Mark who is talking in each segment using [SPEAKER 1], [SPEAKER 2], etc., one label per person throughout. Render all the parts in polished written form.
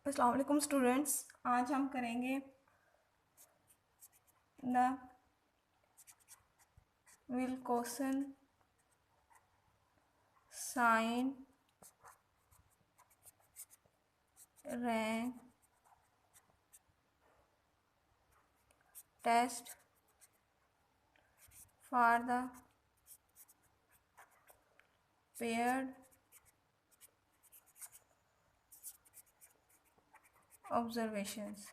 [SPEAKER 1] अस्सलाम वालेकुम स्टूडेंट्स। आज हम करेंगे the Wilcoxon sign rank test for the paired observations.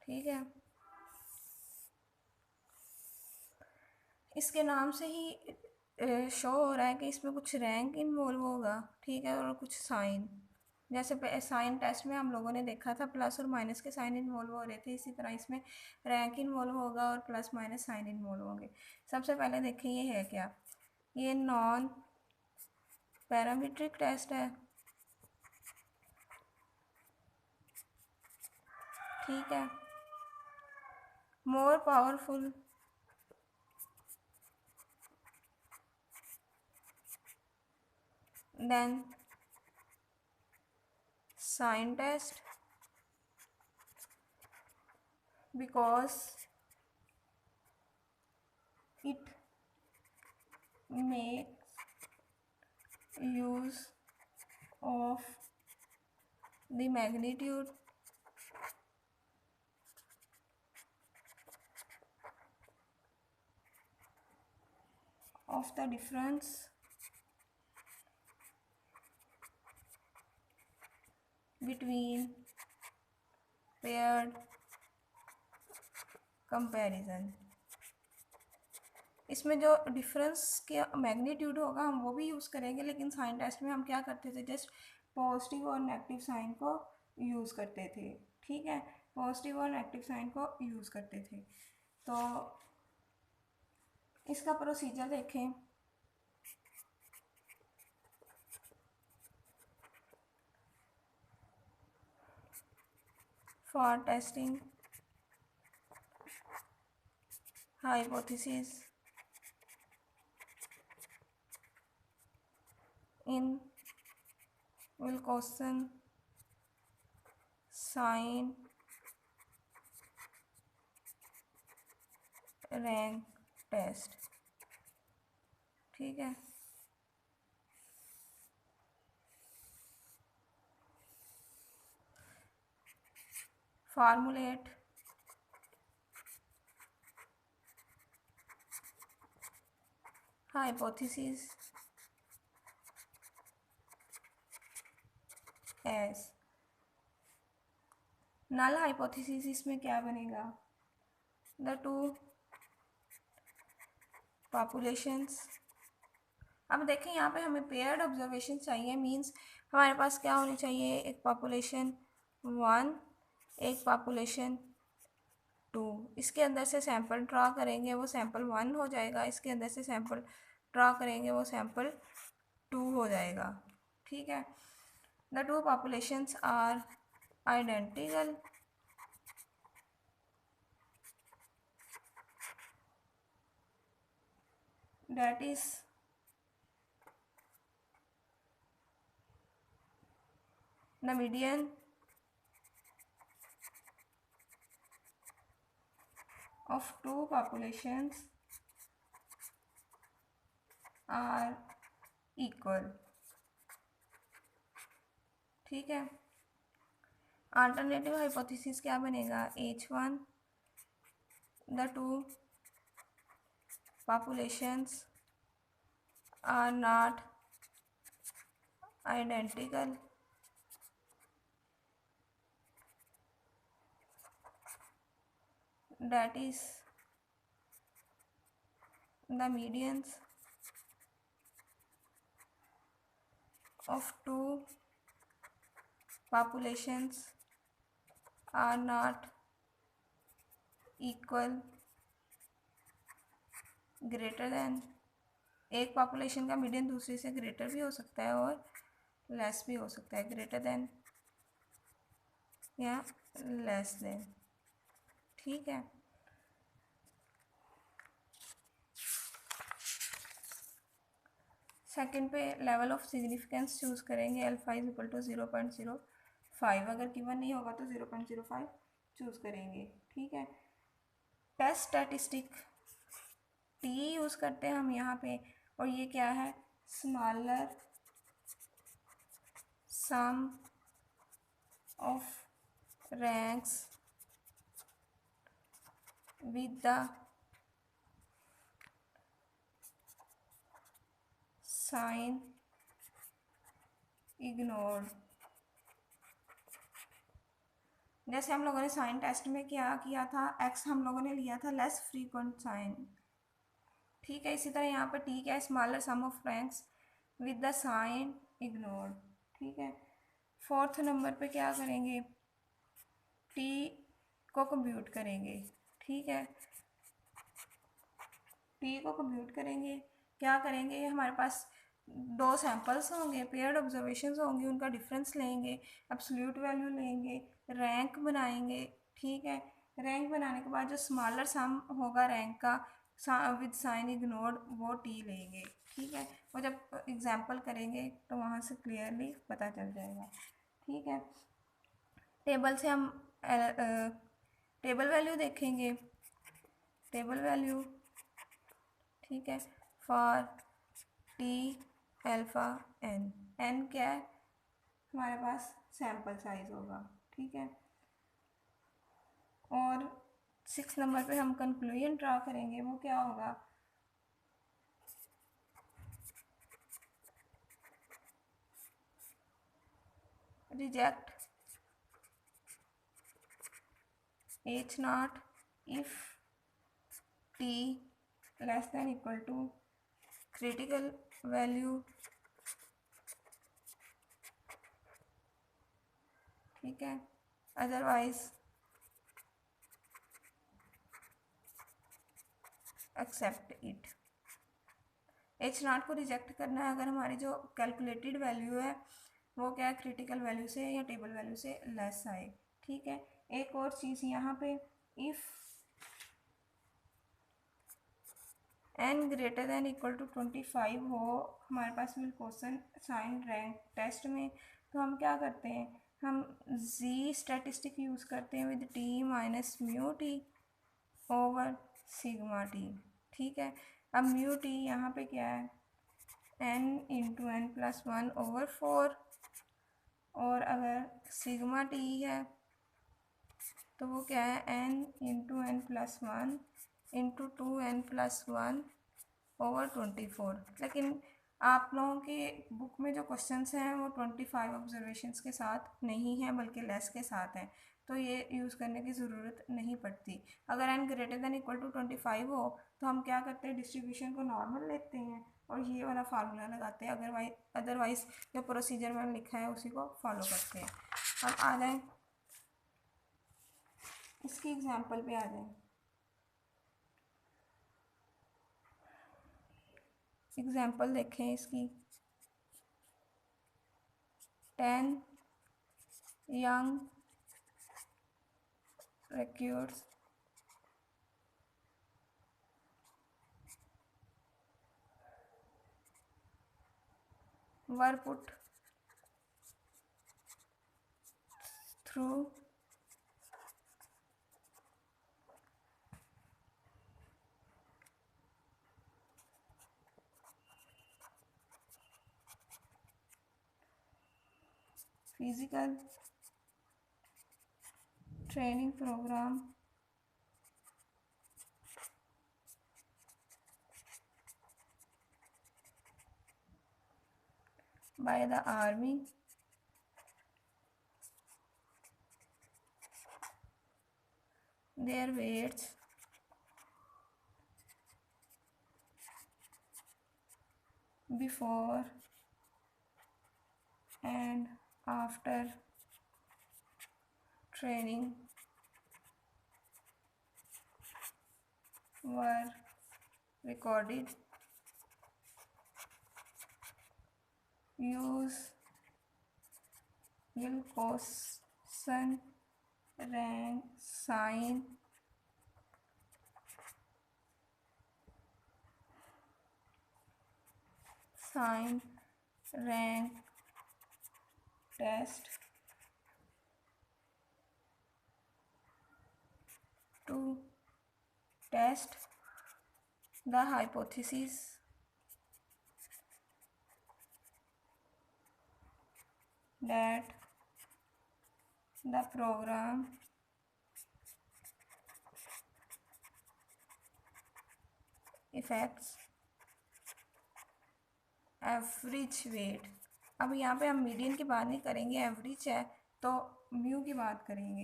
[SPEAKER 1] ठीक है, इसके नाम से ही शो हो रहा है कि इसमें कुछ रैंक इन्वॉल्व होगा। ठीक है, और कुछ साइन, जैसे साइन टेस्ट में हम लोगों ने देखा था प्लस और माइनस के साइन इन्वॉल्व हो रहे थे, इसी तरह इसमें रैंक इन्वॉल्व होगा और प्लस माइनस साइन इन्वॉल्व होंगे। सबसे पहले देखें ये है क्या, ये नॉन पैरामीट्रिक टेस्ट है। ठीक है, more powerful than sign test because it makes use of the magnitude of the difference between paired comparison। इसमें जो डिफरेंस के मैग्नीट्यूड होगा हम वो भी यूज़ करेंगे, लेकिन साइन टेस्ट में हम क्या करते थे, जस्ट पॉजिटिव और नेगेटिव साइन को यूज़ करते थे। ठीक है, पॉजिटिव और नेगेटिव साइन को यूज़ करते थे। तो इसका प्रोसीजर देखें। For testing hypothesis in Wilcoxon sign rank test। ठीक है, formulate hypothesis as null hypothesis। इसमें क्या बनेगा, the two populations। अब देखें यहाँ पे हमें पेयर्ड ऑब्जर्वेशन चाहिए, मींस हमारे पास क्या होनी चाहिए, एक पॉपुलेशन 1 एक पॉपुलेशन 2। इसके अंदर से सैंपल ड्रा करेंगे वो सैंपल 1 हो जाएगा, इसके अंदर से सैंपल ड्रा करेंगे वो सैंपल 2 हो जाएगा। ठीक है, the two populations are identical that is the median of two populations are equal। ठीक है, अल्टरनेटिव हाइपोथेसिस क्या बनेगा, H1 the two populations are not identical that is the medians of two populations are not equal greater than. एक population का median दूसरे से greater भी हो सकता है और लेस भी हो सकता है, ग्रेटर देन या लेस देन। ठीक है, सेकंड पे लेवल ऑफ सिग्निफिकेंस चूज़ करेंगे, अल्फा इज इक्वल टू 0.05, अगर गिवन नहीं होगा तो 0.05 चूज़ करेंगे। ठीक है, टेस्ट स्टैटिस्टिक टी यूज़ करते हैं हम यहाँ पे, और ये क्या है, smaller sum of ranks with the sign ignored. जैसे हम लोगों ने साइन टेस्ट में क्या किया था, एक्स हम लोगों ने लिया था लेस फ्रीक्वेंट साइन। ठीक है, इसी तरह यहाँ पर टी क्या है, smaller sum of ranks with the sign ignored. ठीक है, फोर्थ नंबर पे क्या करेंगे, टी को कंप्यूट करेंगे। ठीक है, टी को कंप्यूट करेंगे, क्या करेंगे, हमारे पास दो सैंपल्स होंगे, पेयर्ड ऑब्जर्वेशंस होंगे, उनका डिफरेंस लेंगे, एब्सोल्यूट वैल्यू लेंगे, रैंक बनाएंगे। ठीक है, रैंक बनाने के बाद जो स्मॉलर सम होगा रैंक का विद साइन इग्नोर्ड, वो टी लेंगे। ठीक है, वो जब एग्जाम्पल करेंगे तो वहाँ से क्लियरली पता चल जाएगा। ठीक है, टेबल से हम टेबल वैल्यू देखेंगे, टेबल वैल्यू। ठीक है, for T alpha N, N क्या है, हमारे पास सैम्पल साइज होगा। ठीक है, और 6 नंबर पे हम कंक्लूजन ड्रा करेंगे, वो क्या होगा, reject H not if T less than equal to critical value. ठीक है, otherwise accept it. H not को रिजेक्ट करना है अगर हमारी जो कैलकुलेटेड वैल्यू है वो क्या है, क्रिटिकल वैल्यू से या टेबल वैल्यू से लेस आए। ठीक है, एक और चीज़ यहाँ पे, if N greater than equal to 25 हो हमारे पास मिल क्वेश्चन साइन रैंक टेस्ट में, तो हम क्या करते हैं, हम जी स्टैटिस्टिक यूज़ करते हैं with T minus mu T over sigma T. ठीक है, अब म्यू टी यहाँ पे क्या है, N into N plus 1 over 4, और अगर सिग्मा टी है तो वो क्या है, N into N plus 1 into 2n plus 1 over 24। लेकिन आप लोगों के बुक में जो क्वेश्चंस हैं वो 25 ऑब्जर्वेशंस के साथ नहीं हैं बल्कि लेस के साथ हैं, तो ये यूज़ करने की ज़रूरत नहीं पड़ती। अगर n greater than equal to 25 हो तो हम क्या करते हैं, डिस्ट्रीब्यूशन को नॉर्मल लेते हैं और ये वाला फार्मूला लगाते हैं, अदरवाइज़ जो प्रोसीजर में लिखा है उसी को फॉलो करते हैं। अब आ जाएँ इसकी एग्जाम्पल पे, आ जाएँ एग्जाम्पल देखें इसकी। 10 young recruits were put through physical training program by the army. Their weights before and after training were recorded. Use will question rank sign assign rank test to test the hypothesis that the program affects average weight. अब यहाँ पे हम median की बात नहीं करेंगे, average है तो म्यू की बात करेंगे।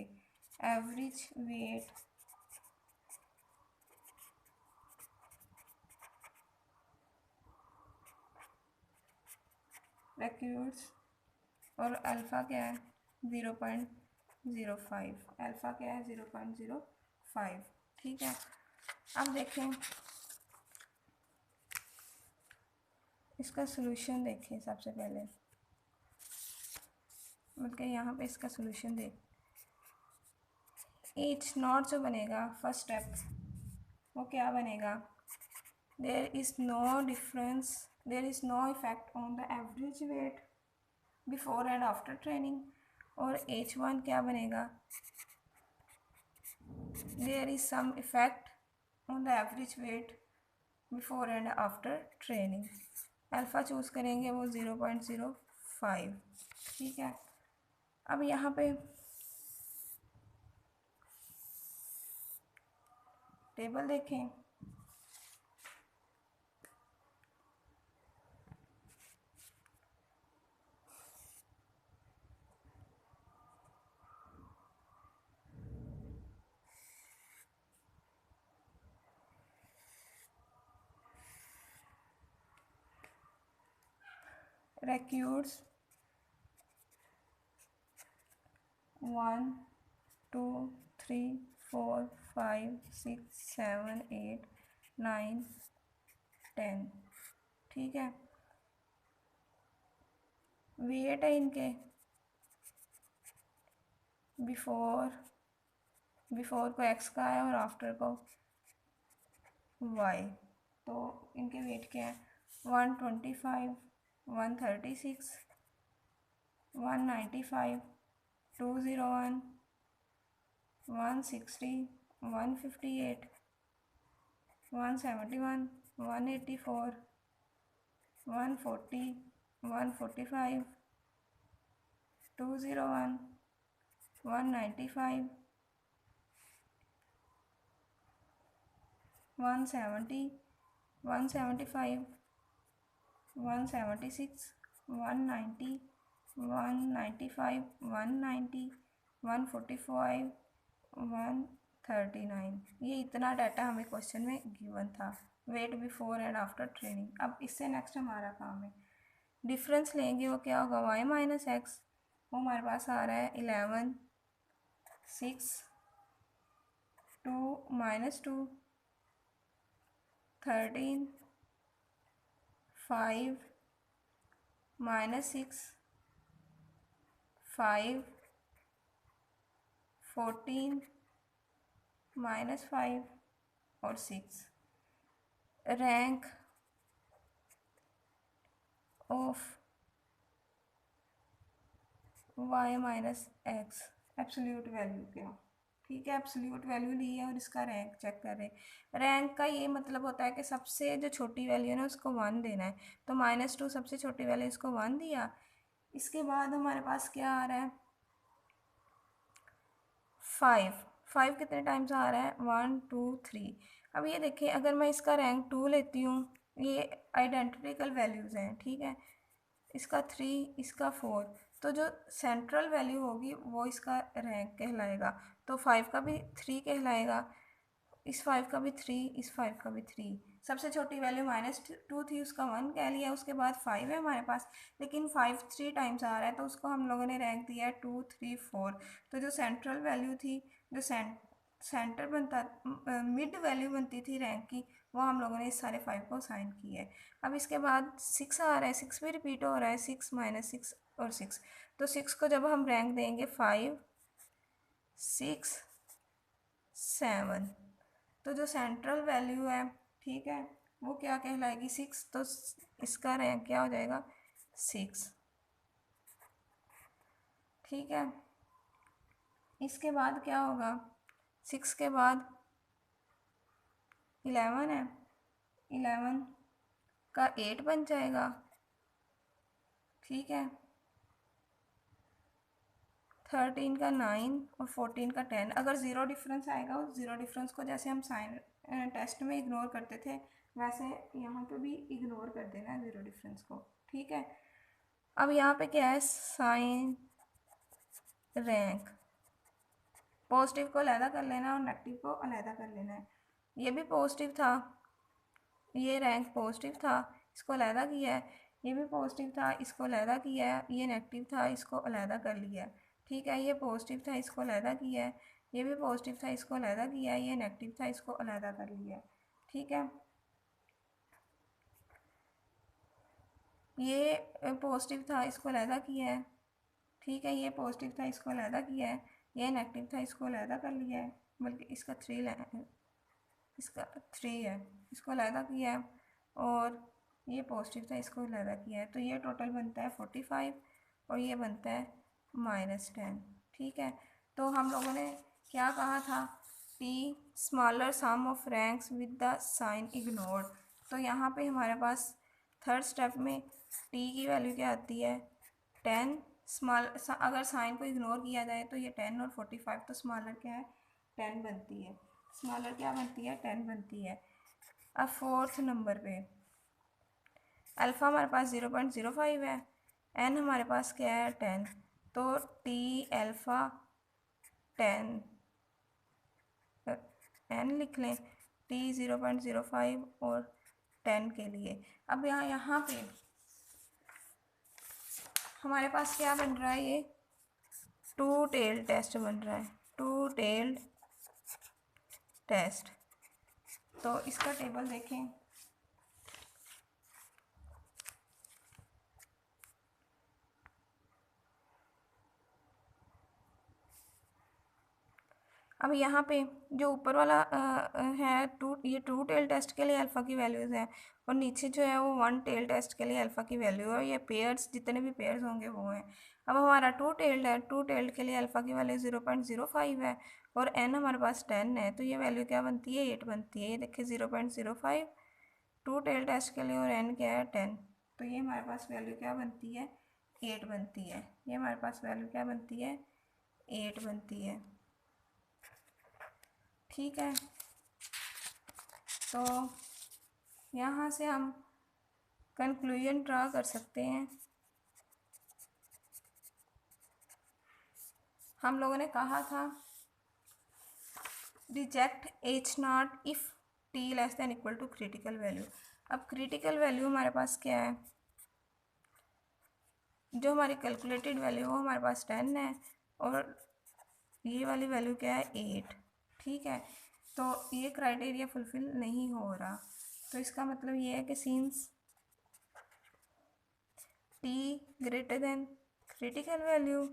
[SPEAKER 1] एवरेज वेट रिक्रूट्स और अल्फ़ा क्या है 0.05। अल्फ़ा क्या है 0.05। ठीक है, अब देखें इसका सोल्यूशन। देखें सबसे पहले मतलब यहाँ पे इसका सोल्यूशन देख। एच नॉट जो बनेगा फर्स्ट स्टेप वो क्या बनेगा, there is no difference, there is no effect on the average weight before and after training. और H1 क्या बनेगा, there is some effect on the average weight before and after training. Alpha choose करेंगे वो 0.05। ठीक है, अब यहाँ पे टेबल देखें। recruits 1 2 3 4 5 6 7 8 9 10। ठीक है, वेट है इनके बिफोर को x का है और आफ्टर को y। तो इनके वेट क्या है 125 136 195 201 160 158 171 184 140 145 201 195 170 175 176 190 195 190 145 139। ये इतना डाटा हमें क्वेश्चन में गिवन था, weight before and after training. अब इससे नेक्स्ट हमारा काम है डिफरेंस लेंगे, वो क्या होगा y माइनस एक्स, वो हमारे पास आ रहा है 11 6 2 माइनस 2 13 5 माइनस 6 5 14 माइनस 5 और 6। Rank of y minus x absolute value क्या। ठीक है, एब्सोल्यूट वैल्यू ली है और इसका रैंक चेक कर रहे हैं। रैंक का ये मतलब होता है कि सबसे जो छोटी वैल्यू है ना उसको 1 देना है। तो -2 सबसे छोटी वैल्यू, इसको 1 दिया। इसके बाद हमारे पास क्या आ रहा है 5 कितने टाइम्स आ रहा है 1 2 3। अब ये देखिए अगर मैं इसका रैंक 2 लेती हूँ, ये आइडेंटिकल वैल्यूज़ हैं। ठीक है, इसका 3 इसका 4, तो जो सेंट्रल वैल्यू होगी वो इसका रैंक कहलाएगा। तो 5 का भी 3 कहलाएगा, इस 5 का भी 3, इस 5 का भी 3। सबसे छोटी वैल्यू -2 थी, उसका 1 कह लिया। उसके बाद 5 है हमारे पास, लेकिन 5 3 टाइम्स आ रहा है तो उसको हम लोगों ने रैंक दिया है 2 3 4। तो जो सेंट्रल वैल्यू थी, जो सेंटर बनता मिड वैल्यू बनती थी रैंक की, वो हम लोगों ने इस सारे 5 को साइन किया है। अब इसके बाद 6 आ रहा है, 6 भी रिपीट हो रहा है, 6 माइनस 6 और 6। तो 6 को जब हम रैंक देंगे 5 6 7, तो जो सेंट्रल वैल्यू है ठीक है वो क्या कहलाएगी 6, तो इसका रैंक क्या हो जाएगा 6। ठीक है, इसके बाद क्या होगा, 6 के बाद 11 है, 11 का 8 बन जाएगा। ठीक है, 13 का 9 और 14 का 10। अगर ज़ीरो डिफरेंस आएगा, उस ज़ीरो डिफरेंस को जैसे हम साइन टेस्ट में इग्नोर करते थे वैसे यहाँ पे भी इग्नोर कर देना है ज़ीरो डिफरेंस को। ठीक है, अब यहाँ पे क्या है, साइन रैंक, पॉजिटिव को अलहदा कर लेना और नेगेटिव को अलहदा कर लेना है। ये भी पॉजिटिव था, ये रैंक पॉजिटिव था, इसको अलहदा किया है। ये भी पॉजिटिव था, इसको अलहदा किया है। ये नेगेटिव था, इसको अलहदा कर लिया। ठीक है, ये पॉजिटिव था, इसको अलहदा किया है। ये भी पॉजिटिव था, इसको अलहदा किया है। ये नेगेटिव था, इसको अलहदा कर लिया। ठीक है, ये पॉजिटिव था, इसको अलहदा किया है। ठीक है, ये पॉजिटिव था, इसको अलहदा किया है। ये नेगेटिव था, इसको अलहदा कर लिया है, बल्कि इसका 3 है, इसको अलहदा किया है। और ये पॉजिटिव था, इसको अलहदा किया है। तो ये टोटल बनता है 45 और ये बनता है -10। ठीक है, तो हम लोगों ने क्या कहा था, P smaller sum of ranks with the sign ignored. तो यहाँ पे हमारे पास थर्ड स्टेप में T की वैल्यू क्या आती है 10। स्मॉल अगर साइन को इग्नोर किया जाए तो ये 10 और 45, तो स्मॉलर क्या है 10 बनती है। स्मॉलर क्या बनती है 10 बनती है। अब फोर्थ नंबर पे अल्फ़ा हमारे पास 0.05 है, एन हमारे पास क्या है 10, तो टी अल्फ़ा 10 एन लिख लें, टी 0.05 और 10 के लिए। अब यहाँ पे हमारे पास क्या बन रहा है, ये टू टेल्ड टेस्ट बन रहा है, टू टेल्ड टेस्ट। तो इसका टेबल देखें, अब यहाँ पे जो ऊपर वाला है ये टू टेल टेस्ट के लिए अल्फ़ा की वैल्यूज़ हैं और नीचे जो है वो वन टेल टेस्ट के लिए अल्फ़ा की वैल्यू है। ये पेयर्स जितने भी पेयर्स होंगे वो हैं। अब हमारा टू टेल्ड है, टू टेल्ड के लिए अल्फ़ा की वैल्यू 0.05 है और एन हमारे पास 10 है, तो ये वैल्यू क्या बनती है 8 बनती है। ये देखिए 0.05 टू टेल टेस्ट के लिए और एन क्या है 10, तो ये हमारे पास वैल्यू क्या बनती है 8 बनती है। ये हमारे पास वैल्यू क्या बनती है 8 बनती है। ठीक है, तो यहाँ से हम कंक्लूजन ड्रा कर सकते हैं। हम लोगों ने कहा था reject H0 if T less than equal to critical value. अब क्रिटिकल वैल्यू हमारे पास क्या है, जो हमारी कैलकुलेटेड वैल्यू वो हमारे पास 10 है और ये वाली वैल्यू क्या है 8। ठीक है, तो ये क्राइटेरिया फुलफिल नहीं हो रहा, तो इसका मतलब ये है कि since T greater than critical value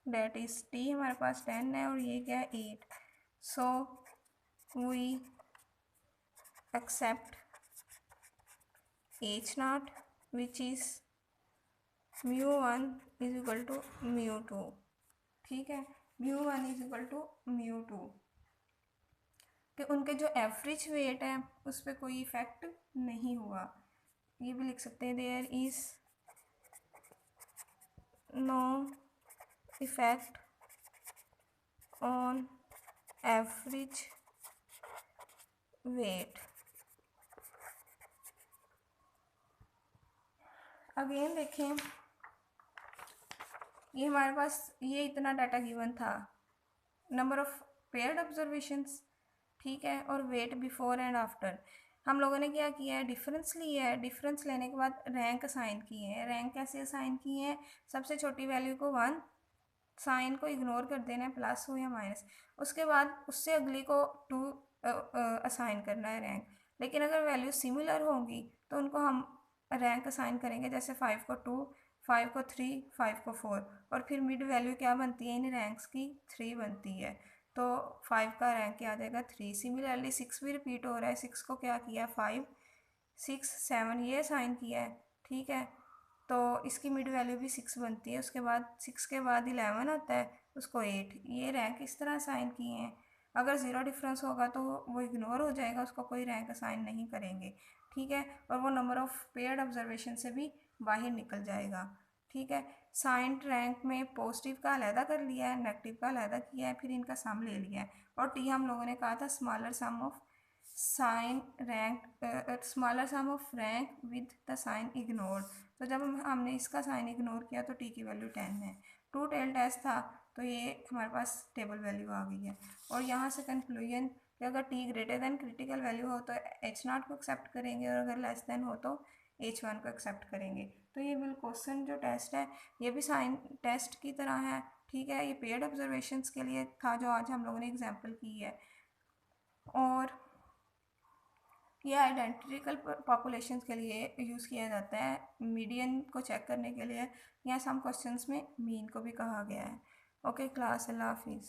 [SPEAKER 1] that is T हमारे पास 10 है और ये क्या है 8, so we accept H0 which is μ1 is equal to μ2। ठीक है, μ1 इज इक्वल टू μ2, कि उनके जो एवरेज वेट है उस पर कोई इफेक्ट नहीं हुआ। ये भी लिख सकते हैं there is no effect on average weight. Again देखें, ये हमारे पास ये इतना डाटा गिवन था, नंबर ऑफ पेयर्ड ऑब्जर्वेशंस, ठीक है, और वेट बिफोर एंड आफ्टर। हम लोगों ने क्या किया है, डिफरेंस लिया है, डिफरेंस लेने के बाद रैंक असाइन किए हैं। रैंक कैसे असाइन किए हैं, सबसे छोटी वैल्यू को 1, साइन को इग्नोर कर देना है, प्लस हो या माइनस, उसके बाद उससे अगली को 2 असाइन करना है रैंक। लेकिन अगर वैल्यू सिमिलर होंगी तो उनको हम रैंक असाइन करेंगे, जैसे 5 को 2, 5 को 3, 5 को 4, और फिर मिड वैल्यू क्या बनती है इन रैंक्स की 3 बनती है। तो 5 का रैंक क्या आ जाएगा 3। सिमिलरली 6 भी रिपीट हो रहा है, 6 को क्या किया 5 6 7 ये साइन किया है, ठीक है। तो इसकी मिड वैल्यू भी 6 बनती है। उसके बाद 6 के बाद 11 आता है, उसको 8, ये रैंक इस तरह असाइन किए हैं। अगर ज़ीरो डिफरेंस होगा तो वो इग्नोर हो जाएगा, उसको कोई रैंक असाइन नहीं करेंगे, ठीक है। और वो नंबर ऑफ पेयर्ड ऑब्जर्वेशन से भी बाहर निकल जाएगा, ठीक है। साइंड रैंक में पॉजिटिव का अलहदा कर लिया है, नेगेटिव का अलहदा किया है, फिर इनका सम ले लिया है। और टी हम लोगों ने कहा था smaller sum of sign rank, smaller sum of rank with the sign ignored. तो जब हमने इसका साइन इग्नोर किया तो टी की वैल्यू 10 है। टू टेल टेस्ट था तो ये हमारे पास टेबल वैल्यू आ गई है। और यहाँ से कंक्लूजन कि अगर T greater than critical value हो तो H0 को एक्सेप्ट करेंगे, और अगर लेस देन हो तो H1 को एक्सेप्ट करेंगे। तो ये बिल क्वेश्चन जो टेस्ट है ये भी साइन टेस्ट की तरह है, ठीक है। ये पेयर्ड ऑब्जर्वेशंस के लिए था जो आज हम लोगों ने एग्जाम्पल की है। और ये आइडेंटिकल पॉपुलेशंस के लिए यूज़ किया जाता है, मीडियन को चेक करने के लिए, या सम क्वेश्चंस में मीन को भी कहा गया है। ओके क्लास, अल्लाह हाफिज़।